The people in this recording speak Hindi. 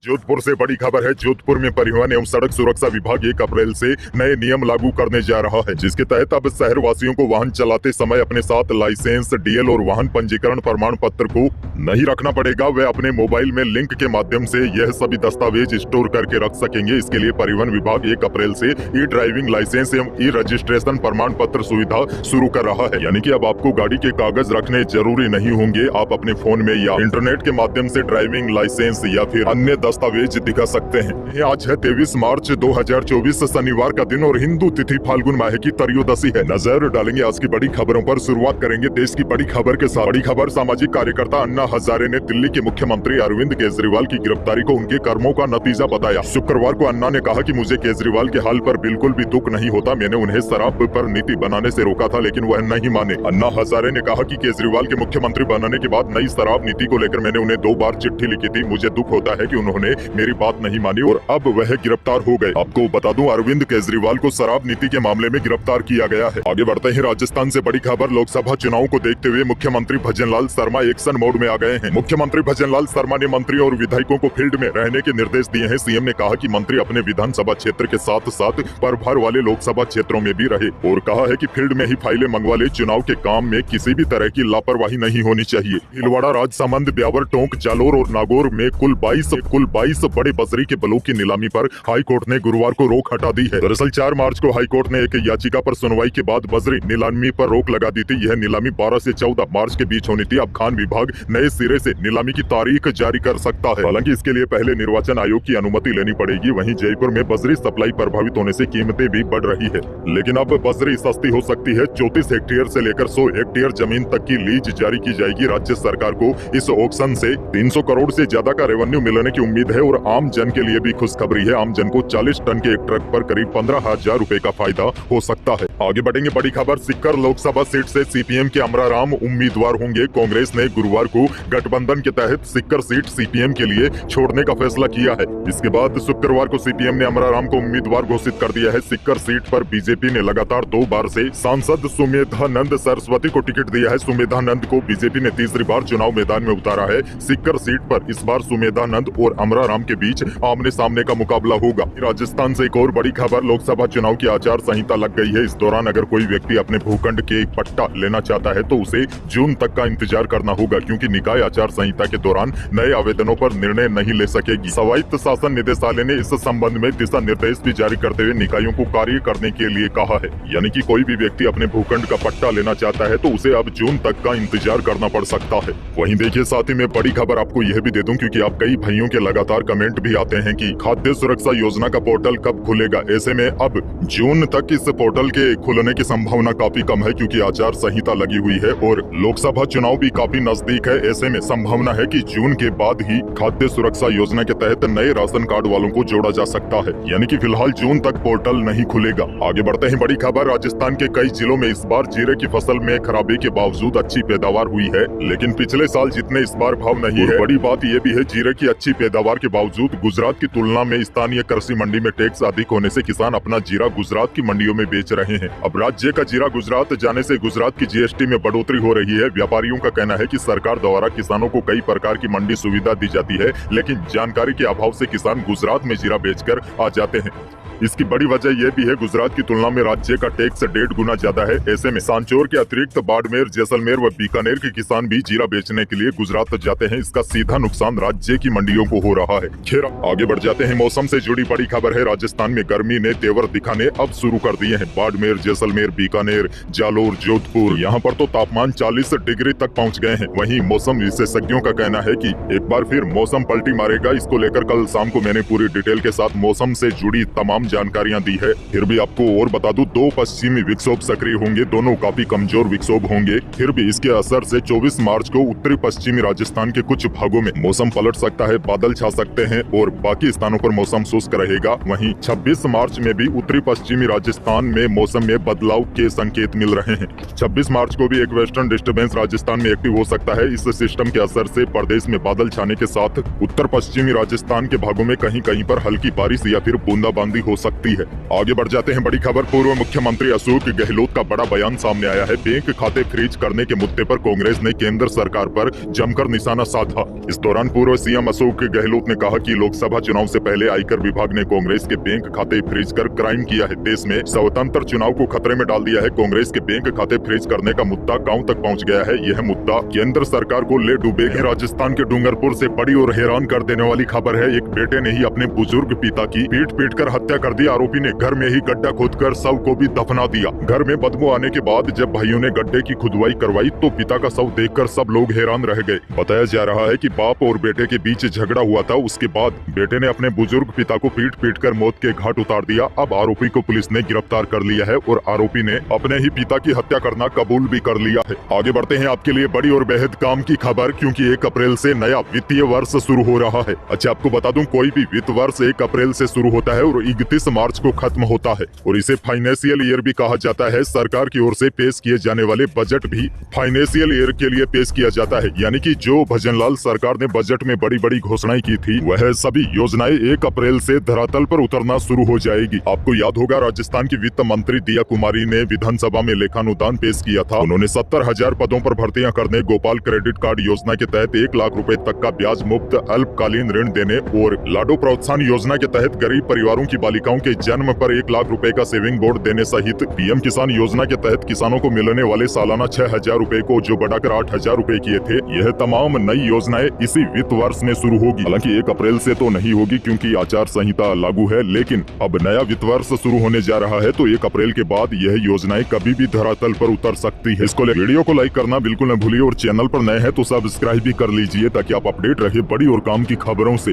जोधपुर से बड़ी खबर है। जोधपुर में परिवहन एवं सड़क सुरक्षा विभाग 1 अप्रैल से नए नियम लागू करने जा रहा है, जिसके तहत अब शहर वासियों को वाहन चलाते समय अपने साथ लाइसेंस, डीएल और वाहन पंजीकरण प्रमाण पत्र को नहीं रखना पड़ेगा। वे अपने मोबाइल में लिंक के माध्यम से यह सभी दस्तावेज स्टोर करके रख सकेंगे। इसके लिए परिवहन विभाग 1 अप्रैल से ई ड्राइविंग लाइसेंस एवं ई रजिस्ट्रेशन प्रमाण पत्र सुविधा शुरू कर रहा है। यानी कि अब आपको गाड़ी के कागज रखने जरूरी नहीं होंगे। आप अपने फोन में या इंटरनेट के माध्यम से ड्राइविंग लाइसेंस या फिर अन्य दस्तावेज दिखा सकते हैं। आज है 23 मार्च 2024 शनिवार का दिन और हिंदू तिथि फाल्गुन माह की त्रयोदशी है। नजर डालेंगे आज की बड़ी खबरों पर। शुरुआत करेंगे देश की बड़ी खबर के साथ। बड़ी खबर, सामाजिक कार्यकर्ता अन्ना हजारे ने दिल्ली के मुख्यमंत्री अरविंद केजरीवाल की गिरफ्तारी को उनके कर्मों का नतीजा बताया। शुक्रवार को अन्ना ने कहा कि मुझे केजरीवाल के हाल पर बिल्कुल भी दुख नहीं होता। मैंने उन्हें शराब पर नीति बनाने से रोका था, लेकिन वह नहीं माने। अन्ना हजारे ने कहा कि केजरीवाल के मुख्यमंत्री बनने के बाद नई शराब नीति को लेकर मैंने उन्हें 2 बार चिट्ठी लिखी थी। मुझे दुख होता है कि उन्होंने मेरी बात नहीं मानी और अब वह गिरफ्तार हो गए। आपको बता दूं, अरविंद केजरीवाल को शराब नीति के मामले में गिरफ्तार किया गया है। आगे बढ़ते हैं राजस्थान से बड़ी खबर। लोकसभा चुनाव को देखते हुए मुख्यमंत्री भजनलाल शर्मा एक्शन मोड में आ गए हैं। मुख्यमंत्री भजनलाल शर्मा ने मंत्रियों और विधायकों को फील्ड में रहने के निर्देश दिए हैं। सीएम ने कहा कि मंत्री अपने विधानसभा क्षेत्र के साथ साथ प्रभार वाले लोकसभा क्षेत्रों में भी रहे और कहा है कि फील्ड में ही फाइलें मंगवा ले। चुनाव के काम में किसी भी तरह की लापरवाही नहीं होनी चाहिए। भीलवाड़ा, राजसमंद, ब्यावर, टोंक, जालोर और नागौर में कुल 22 बड़े बजरी के बलों की नीलामी पर हाई कोर्ट ने गुरुवार को रोक हटा दी है। दरअसल 4 मार्च को हाई कोर्ट ने एक याचिका पर सुनवाई के बाद बजरी नीलामी पर रोक लगा दी थी। यह नीलामी 12 से 14 मार्च के बीच होनी थी। अब खान विभाग नए सिरे से नीलामी की तारीख जारी कर सकता है। हालांकि इसके लिए पहले निर्वाचन आयोग की अनुमति लेनी पड़ेगी। वहीं जयपुर में बजरी सप्लाई प्रभावित होने से कीमतें भी बढ़ रही है, लेकिन अब बजरी सस्ती हो सकती है। 34 हेक्टेयर से लेकर 100 हेक्टेयर जमीन तक की लीज जारी की जाएगी। राज्य सरकार को इस ऑक्शन से 300 करोड़ से ज्यादा का रेवेन्यू मिलने की उम्मीद है और आम जन के लिए भी खुशखबरी है। आम जन को 40 टन के एक ट्रक पर करीब 15,000 रुपए का फायदा हो सकता है। आगे बढ़ेंगे बड़ी खबर। सिक्कर लोकसभा सीट से सीपीएम के अमराराम उम्मीदवार होंगे। कांग्रेस ने गुरुवार को गठबंधन के तहत सिक्कर सीट सीपीएम के लिए छोड़ने का फैसला किया है। इसके बाद शुक्रवार को सीपीएम ने अमराराम को उम्मीदवार घोषित कर दिया है। सिक्कर सीट पर बीजेपी ने लगातार 2 बार से सांसद सुमेधानंद सरस्वती को टिकट दिया है। सुमेधानंद को बीजेपी ने तीसरी बार चुनाव मैदान में उतारा है। सिक्कर सीट पर इस बार सुमेधानंद और अमराराम के बीच आमने सामने का मुकाबला होगा। राजस्थान से एक और बड़ी खबर। लोकसभा चुनाव की आचार संहिता लग गई है। इस दौरान अगर कोई व्यक्ति अपने भूखंड के एक पट्टा लेना चाहता है तो उसे जून तक का इंतजार करना होगा, क्योंकि निकाय आचार संहिता के दौरान नए आवेदनों पर निर्णय नहीं ले सकेगी। स्वायत्त शासन निदेशालय ने इस संबंध में दिशा निर्देश भी जारी करते हुए निकायों को कार्य करने के लिए कहा है। यानी कि कोई भी व्यक्ति अपने भूखंड का पट्टा लेना चाहता है तो उसे अब जून तक का इंतजार करना पड़ सकता है। वहीं देखिए, साथ ही में बड़ी खबर आपको यह भी दे दूं, क्योंकि आप कई भाइयों के लगातार कमेंट भी आते हैं कि खाद्य सुरक्षा योजना का पोर्टल कब खुलेगा। ऐसे में अब जून तक इस पोर्टल के खुलने की संभावना काफी कम है, क्योंकि आचार संहिता लगी हुई है और लोकसभा चुनाव भी काफी नजदीक है। ऐसे में संभावना है कि जून के बाद ही खाद्य सुरक्षा योजना के तहत नए राशन कार्ड वालों को जोड़ा जा सकता है। यानी कि फिलहाल जून तक पोर्टल नहीं खुलेगा। आगे बढ़ते हैं बड़ी खबर। राजस्थान के कई जिलों में इस बार जीरे की फसल में खराबी के बावजूद अच्छी पैदावार हुई है, लेकिन पिछले साल जितने इस बार भाव नहीं है। बड़ी बात यह भी है, जीरे की अच्छी पैदावार के बावजूद गुजरात की तुलना में स्थानीय कृषि मंडी में टैक्स अधिक होने से किसान अपना जीरा गुजरात की मंडियों में बेच रहे हैं। अब राज्य का जीरा गुजरात जाने से गुजरात की जीएसटी में बढ़ोतरी हो रही है। व्यापारियों का कहना है कि सरकार द्वारा किसानों को कई प्रकार की मंडी सुविधा दी जाती है, लेकिन जानकारी के अभाव से किसान गुजरात में जीरा बेचकर आ जाते हैं। इसकी बड़ी वजह यह भी है, गुजरात की तुलना में राज्य का टैक्स 1.5 गुना ज्यादा है। ऐसे में सांचौर के अतिरिक्त बाड़मेर, जैसलमेर व बीकानेर के किसान भी जीरा बेचने के लिए गुजरात जाते हैं। इसका सीधा नुकसान राज्य की मंडियों को हो रहा है। खैर, आगे बढ़ जाते हैं। मौसम से जुड़ी बड़ी खबर है। राजस्थान में गर्मी ने तेवर दिखाने अब शुरू कर दिए हैं। बाड़मेर, जैसलमेर, बीकानेर, जालोर, जोधपुर, यहाँ पर तो तापमान 40 डिग्री तक पहुँच गए हैं। वहीं मौसम विशेषज्ञों का कहना है कि एक बार फिर मौसम पलटी मारेगा। इसको लेकर कल शाम को मैंने पूरी डिटेल के साथ मौसम से जुड़ी तमाम जानकारियां दी है। फिर भी आपको और बता दूं, 2 पश्चिमी विक्षोभ सक्रिय होंगे। दोनों काफी कमजोर विक्षोभ होंगे। फिर भी इसके असर से 24 मार्च को उत्तरी पश्चिमी राजस्थान के कुछ भागों में मौसम पलट सकता है, बादल छा सकते हैं और बाकी स्थानों पर मौसम शुष्क रहेगा। वहीं 26 मार्च में भी उत्तरी पश्चिमी राजस्थान में मौसम में बदलाव के संकेत मिल रहे हैं। 26 मार्च को भी एक वेस्टर्न डिस्टर्बेंस राजस्थान में एक्टिव हो सकता है। इस सिस्टम के असर से प्रदेश में बादल छाने के साथ उत्तर पश्चिमी राजस्थान के भागों में कहीं कहीं पर हल्की बारिश या फिर बूंदाबांदी हो हो सकती है। आगे बढ़ जाते हैं बड़ी खबर। पूर्व मुख्यमंत्री अशोक गहलोत का बड़ा बयान सामने आया है। बैंक खाते फ्रीज करने के मुद्दे पर कांग्रेस ने केंद्र सरकार पर जमकर निशाना साधा। इस दौरान पूर्व सीएम अशोक गहलोत ने कहा कि लोकसभा चुनाव से पहले आयकर विभाग ने कांग्रेस के बैंक खाते फ्रीज कर क्राइम किया है, देश में स्वतंत्र चुनाव को खतरे में डाल दिया है। कांग्रेस के बैंक खाते फ्रीज करने का मुद्दा गांव तक पहुंच गया है। यह मुद्दा केंद्र सरकार को ले डूबेगी। राजस्थान के डूंगरपुर से बड़ी और हैरान कर देने वाली खबर है। एक बेटे ने ही अपने बुजुर्ग पिता की पीट कर हत्या कर दी। आरोपी ने घर में ही गड्ढा खोदकर शव को भी दफना दिया। घर में बदबू आने के बाद जब भाइयों ने गड्ढे की खुदवाई करवाई तो पिता का शव देखकर सब लोग हैरान रह गए। बताया जा रहा है कि बाप और बेटे के बीच झगड़ा हुआ था। उसके बाद बेटे ने अपने बुजुर्ग पिता को पीट कर मौत के घाट उतार दिया। अब आरोपी को पुलिस ने गिरफ्तार कर लिया है और आरोपी ने अपने ही पिता की हत्या करना कबूल भी कर लिया है। आगे बढ़ते हैं आपके लिए बड़ी और बेहद काम की खबर, क्योंकि 1 अप्रैल से नया वित्तीय वर्ष शुरू हो रहा है। अच्छा, आपको बता दूं, कोई भी वित्त वर्ष 1 अप्रैल से शुरू होता है और 31 मार्च को खत्म होता है और इसे फाइनेंशियल ईयर भी कहा जाता है। सरकार की ओर से पेश किए जाने वाले बजट भी फाइनेंशियल ईयर के लिए पेश किया जाता है। यानी कि जो भजनलाल सरकार ने बजट में बड़ी बड़ी घोषणाएं की थी, वह सभी योजनाएं 1 अप्रैल से धरातल पर उतरना शुरू हो जाएगी। आपको याद होगा, राजस्थान की वित्त मंत्री दिया कुमारी ने विधानसभा में लेखानुदान पेश किया था। उन्होंने 70,000 पदों पर भर्तियां करने, गोपाल क्रेडिट कार्ड योजना के तहत 1 लाख रुपए तक का ब्याज मुक्त अल्पकालीन ऋण देने और लाडो प्रोत्साहन योजना के तहत गरीब परिवारों की बालिकाओं के जन्म पर 1 लाख रुपए का सेविंग बोर्ड देने सहित पीएम किसान योजना के तहत किसानों को मिलने वाले सालाना 6,000 रुपए को जो बढ़ाकर 8,000 रुपए किए थे। यह तमाम नई योजनाएं इसी वित्त वर्ष में शुरू होगी। हालांकि 1 अप्रैल से तो नहीं होगी क्योंकि आचार संहिता लागू है, लेकिन अब नया वित्त वर्ष शुरू होने जा रहा है तो 1 अप्रैल के बाद यह योजनाएं कभी भी धरातल पर उतर सकती है। इसको वीडियो को लाइक करना बिल्कुल न भूलिए और चैनल पर नए हैं तो सब्सक्राइब भी कर लीजिए ताकि आप अपडेट रहे बड़ी और काम की खबरों से।